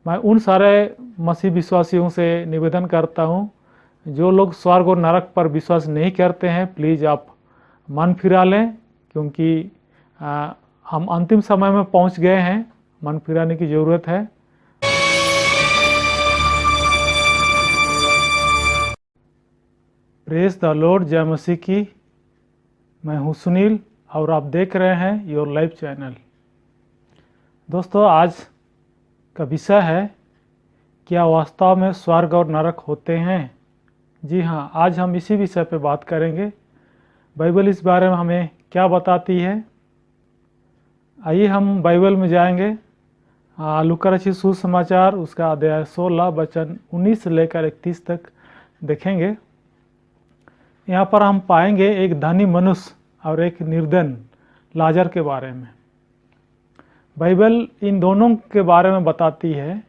मैं उन सारे मसीह विश्वासियों से निवेदन करता हूँ जो लोग स्वर्ग और नरक पर विश्वास नहीं करते हैं, प्लीज़ आप मन फिरा लें, क्योंकि हम अंतिम समय में पहुँच गए हैं, मन फिराने की ज़रूरत है। प्रेज द लॉर्ड, जय मसीह की। मैं हूँ सुनील और आप देख रहे हैं योर लाइफ चैनल। दोस्तों, आज का विषय है, क्या वास्तव में स्वर्ग और नरक होते हैं? जी हाँ, आज हम इसी विषय पे बात करेंगे। बाइबल इस बारे में हमें क्या बताती है। आइए हम बाइबल में जाएंगे। लूका रचित सुसमाचार उसका अध्याय 16 वचन 19 से लेकर 31 तक देखेंगे। यहाँ पर हम पाएंगे एक धनी मनुष्य और एक निर्धन लाजर के बारे में। बाइबल इन दोनों के बारे में बताती है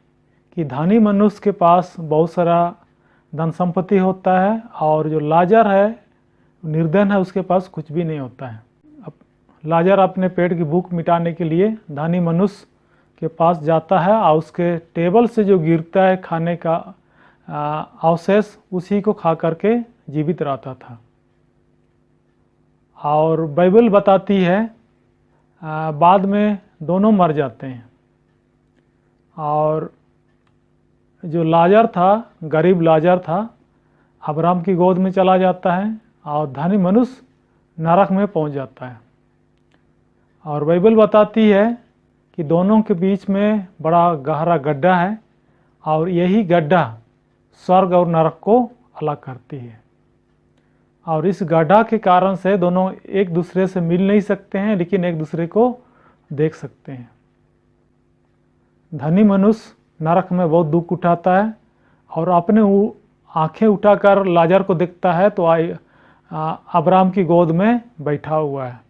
कि धनी मनुष्य के पास बहुत सारा धन संपत्ति होता है और जो लाजर है, निर्धन है, उसके पास कुछ भी नहीं होता है। अब लाजर अपने पेट की भूख मिटाने के लिए धनी मनुष्य के पास जाता है और उसके टेबल से जो गिरता है खाने का अवशेष, उसी को खा करके जीवित रहता था। और बाइबल बताती है बाद में दोनों मर जाते हैं और जो लाजर था, गरीब लाजर था, अब्राहम की गोद में चला जाता है और धनी मनुष्य नरक में पहुंच जाता है। और बाइबल बताती है कि दोनों के बीच में बड़ा गहरा गड्ढा है और यही गड्ढा स्वर्ग और नरक को अलग करती है। और इस गड्ढा के कारण से दोनों एक दूसरे से मिल नहीं सकते हैं, लेकिन एक दूसरे को देख सकते हैं। धनी मनुष्य नरक में बहुत दुख उठाता है और अपने आंखें उठाकर लाजर को देखता है तो अब्राहम की गोद में बैठा हुआ है।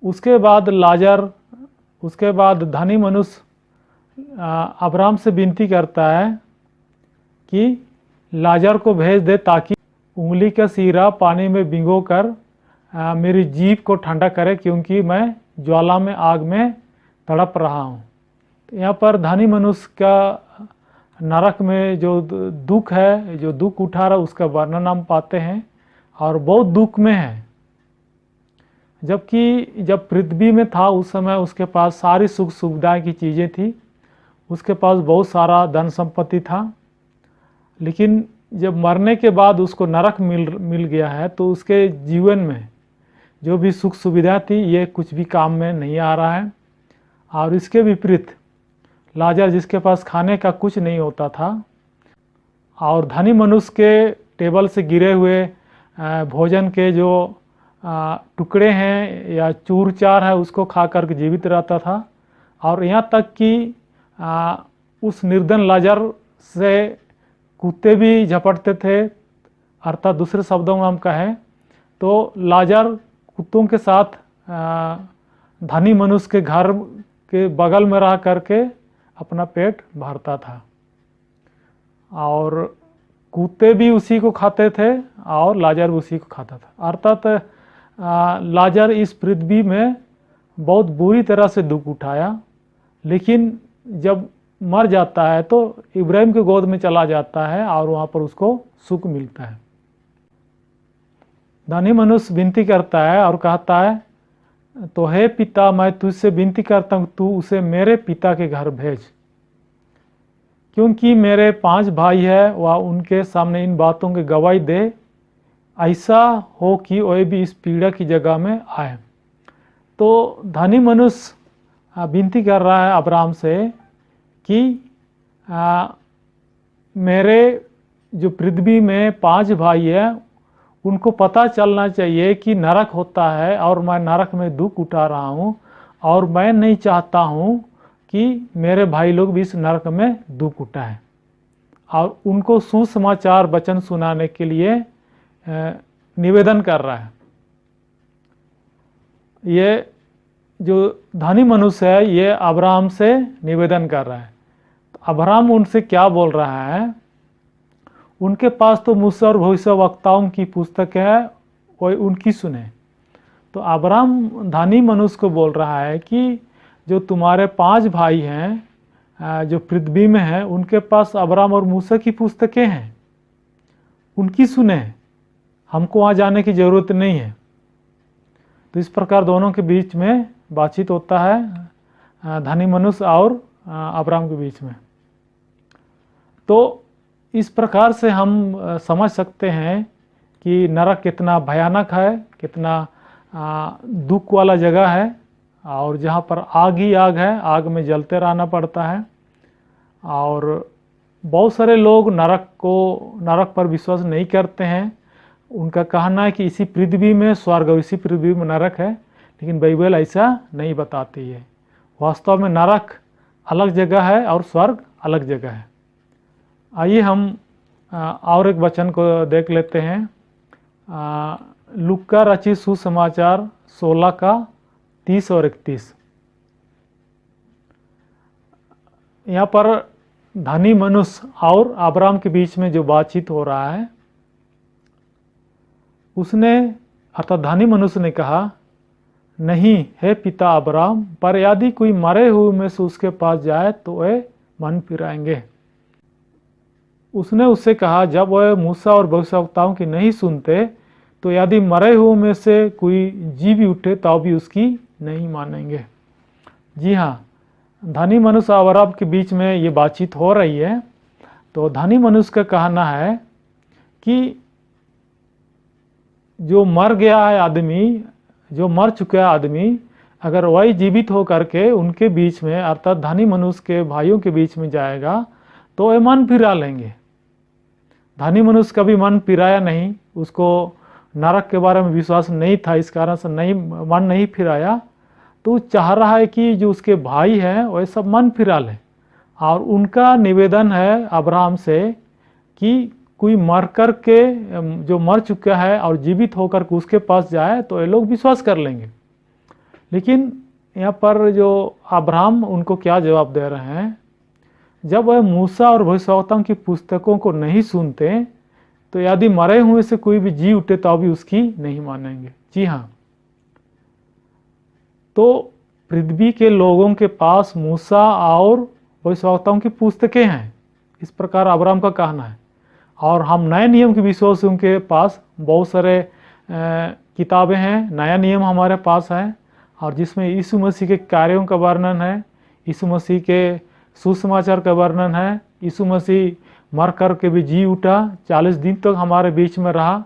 उसके बाद धनी मनुष्य अब्राहम से विनती करता है कि लाजर को भेज दे ताकि उंगली का सीरा पानी में भिगोकर मेरी जीभ को ठंडा करे, क्योंकि मैं ज्वाला में, आग में तड़प रहा हूँ। यहाँ पर धनी मनुष्य का नरक में जो दुख है, जो दुख उठा रहा, उसका वर्णन हम पाते हैं और बहुत दुख में है। जबकि जब पृथ्वी में था उस समय उसके पास सारी सुख सुविधाएं की चीज़ें थी, उसके पास बहुत सारा धन संपत्ति था, लेकिन जब मरने के बाद उसको नरक मिल गया है तो उसके जीवन में जो भी सुख सुविधा थी ये कुछ भी काम में नहीं आ रहा है। और इसके विपरीत लाजर, जिसके पास खाने का कुछ नहीं होता था और धनी मनुष्य के टेबल से गिरे हुए भोजन के जो टुकड़े हैं या चूर चार है, उसको खा कर जीवित रहता था। और यहाँ तक कि उस निर्धन लाजर से कुत्ते भी झपटते थे। अर्थात दूसरे शब्दों में हम कहें तो लाजर कुत्तों के साथ धनी मनुष्य के घर के बगल में रह करके अपना पेट भरता था और कुत्ते भी उसी को खाते थे और लाजर भी उसी को खाता था। अर्थात लाजर इस पृथ्वी में बहुत बुरी तरह से दुख उठाया, लेकिन जब मर जाता है तो इब्राहिम के गोद में चला जाता है और वहाँ पर उसको सुख मिलता है। धनी मनुष्य विनती करता है और कहता है, तो हे पिता, मैं तुझसे विनती करता हूँ, तू उसे मेरे पिता के घर भेज, क्योंकि मेरे 5 भाई है, वह उनके सामने इन बातों की गवाही दे, ऐसा हो कि वह भी इस पीड़ा की जगह में आए। तो धनी मनुष्य विनती कर रहा है अब्राहम से कि मेरे जो पृथ्वी में 5 भाई है, उनको पता चलना चाहिए कि नरक होता है और मैं नरक में दुख उठा रहा हूँ और मैं नहीं चाहता हूँ कि मेरे भाई लोग भी इस नरक में दुख उठाएं। और उनको सुसमाचार वचन सुनाने के लिए निवेदन कर रहा है। ये जो धनी मनुष्य है ये अब्राहम से निवेदन कर रहा है। तो अब्राहम उनसे क्या बोल रहा है? उनके पास तो मूसा और भविष्यवक्ताओं की पुस्तक है, कोई उनकी सुने। तो अब्राहम धनी मनुष्य को बोल रहा है कि जो तुम्हारे 5 भाई हैं, जो पृथ्वी में है उनके पास अब्राहम और मूसा की पुस्तकें हैं, उनकी सुने, हमको वहाँ जाने की ज़रूरत नहीं है। तो इस प्रकार दोनों के बीच में बातचीत होता है, धनी मनुष्य और अब्राहम के बीच में। तो इस प्रकार से हम समझ सकते हैं कि नरक कितना भयानक है, कितना दुख वाला जगह है, और जहाँ पर आग ही आग है, आग में जलते रहना पड़ता है। और बहुत सारे लोग नरक पर विश्वास नहीं करते हैं। उनका कहना है कि इसी पृथ्वी में स्वर्ग और इसी पृथ्वी में नरक है, लेकिन बाइबल ऐसा नहीं बताती है। वास्तव में नरक अलग जगह है और स्वर्ग अलग जगह है। आइए हम और एक वचन को देख लेते हैं। लूका रचित सुसमाचार 16 का 30 और 31। यहाँ पर धनी मनुष्य और अब्राहम के बीच में जो बातचीत हो रहा है, उसने अर्थात धनी मनुष्य ने कहा, नहीं है पिता अब्राहम, पर यदि कोई मरे हुए में से उसके पास जाए तो वे मन फिराएंगे। उसने उससे कहा, जब वह मूसा और भविष्यवक्ताओं की नहीं सुनते तो यदि मरे हुए में से कोई जी भी उठे तो भी उसकी नहीं मानेंगे। जी हाँ, धनी मनुष्य और अब्राहम के बीच में ये बातचीत हो रही है। तो धनी मनुष्य का कहना है कि जो मर गया है आदमी, जो मर चुका है आदमी, अगर वही जीवित हो करके उनके बीच में अर्थात धनी मनुष्य के भाइयों के बीच में जाएगा तो वे मन फिरा लेंगे। धनी मनुष्य कभी मन फिराया नहीं, उसको नरक के बारे में विश्वास नहीं था, इस कारण से मन नहीं फिराया। तो चाह रहा है कि जो उसके भाई हैं वह सब मन फिरा लें। और उनका निवेदन है अब्राहम से कि कोई मर कर के जो मर चुका है और जीवित होकर के उसके पास जाए तो ये लोग विश्वास कर लेंगे। लेकिन यहाँ पर जो अब्राहम उनको क्या जवाब दे रहे हैं, जब वह मूसा और भविष्यवक्ताओं की पुस्तकों को नहीं सुनते तो यदि मरे हुए से कोई भी जी उठे तो भी उसकी नहीं मानेंगे। जी हाँ, तो पृथ्वी के लोगों के पास मूसा और भविष्यवक्ताओं की पुस्तकें हैं, इस प्रकार अब्राहम का कहना है। और हम नए नियम के विश्वासियों के पास बहुत सारे किताबें हैं, नया नियम हमारे पास है, और जिसमें यीशु मसीह के कार्यों का वर्णन है, यीशु मसीह के सुसमाचार का वर्णन है। यीशु मसीह मर कर के भी जी उठा, 40 दिन तक हमारे बीच में रहा,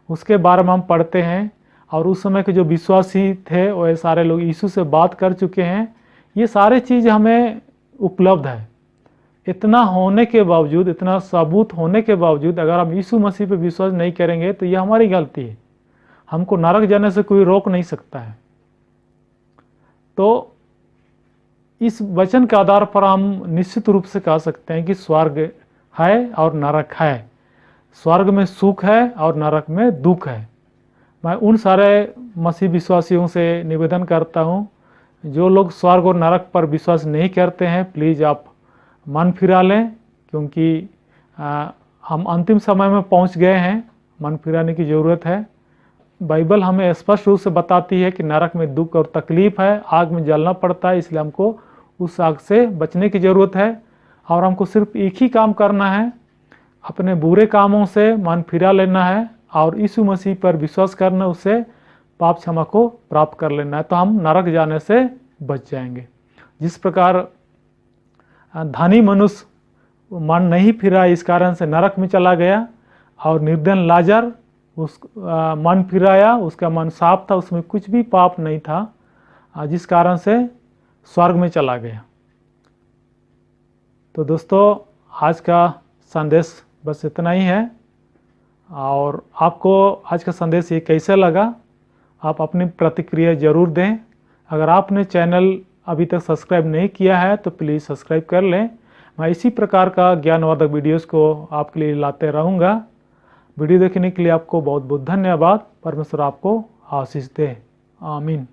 उसके बारे में हम पढ़ते हैं। और उस समय के जो विश्वासी थे वह सारे लोग यीशु से बात कर चुके हैं। ये सारे चीज़ हमें उपलब्ध है। इतना होने के बावजूद, इतना सबूत होने के बावजूद अगर हम यीशु मसीह पे विश्वास नहीं करेंगे तो ये हमारी गलती है। हमको नरक जाने से कोई रोक नहीं सकता है। तो इस वचन के आधार पर हम निश्चित रूप से कह सकते हैं कि स्वर्ग है और नरक है। स्वर्ग में सुख है और नरक में दुख है। मैं उन सारे मसीह विश्वासियों से निवेदन करता हूँ, जो लोग स्वर्ग और नरक पर विश्वास नहीं करते हैं, प्लीज़ आप मन फिरा लें, क्योंकि हम अंतिम समय में पहुँच गए हैं, मन फिराने की ज़रूरत है। बाइबल हमें स्पष्ट रूप से बताती है कि नरक में दुख और तकलीफ है, आग में जलना पड़ता है, इसलिए हमको उस आग से बचने की ज़रूरत है। और हमको सिर्फ एक ही काम करना है, अपने बुरे कामों से मन फिरा लेना है और यीशु मसीह पर विश्वास करना, उससे पाप क्षमा को प्राप्त कर लेना है, तो हम नरक जाने से बच जाएंगे। जिस प्रकार धनी मनुष्य मन नहीं फिरा, इस कारण से नरक में चला गया, और निर्धन लाजर उस मन फिराया, उसका मन साफ था, उसमें कुछ भी पाप नहीं था, जिस कारण से स्वर्ग में चला गया। तो दोस्तों, आज का संदेश बस इतना ही है। और आपको आज का संदेश ये कैसा लगा, आप अपनी प्रतिक्रिया ज़रूर दें। अगर आपने चैनल अभी तक सब्सक्राइब नहीं किया है तो प्लीज़ सब्सक्राइब कर लें। मैं इसी प्रकार का ज्ञानवर्धक वीडियोस को आपके लिए लाते रहूँगा। वीडियो देखने के लिए आपको बहुत बहुत धन्यवाद। परमेश्वर आपको आशीष दे। आमीन।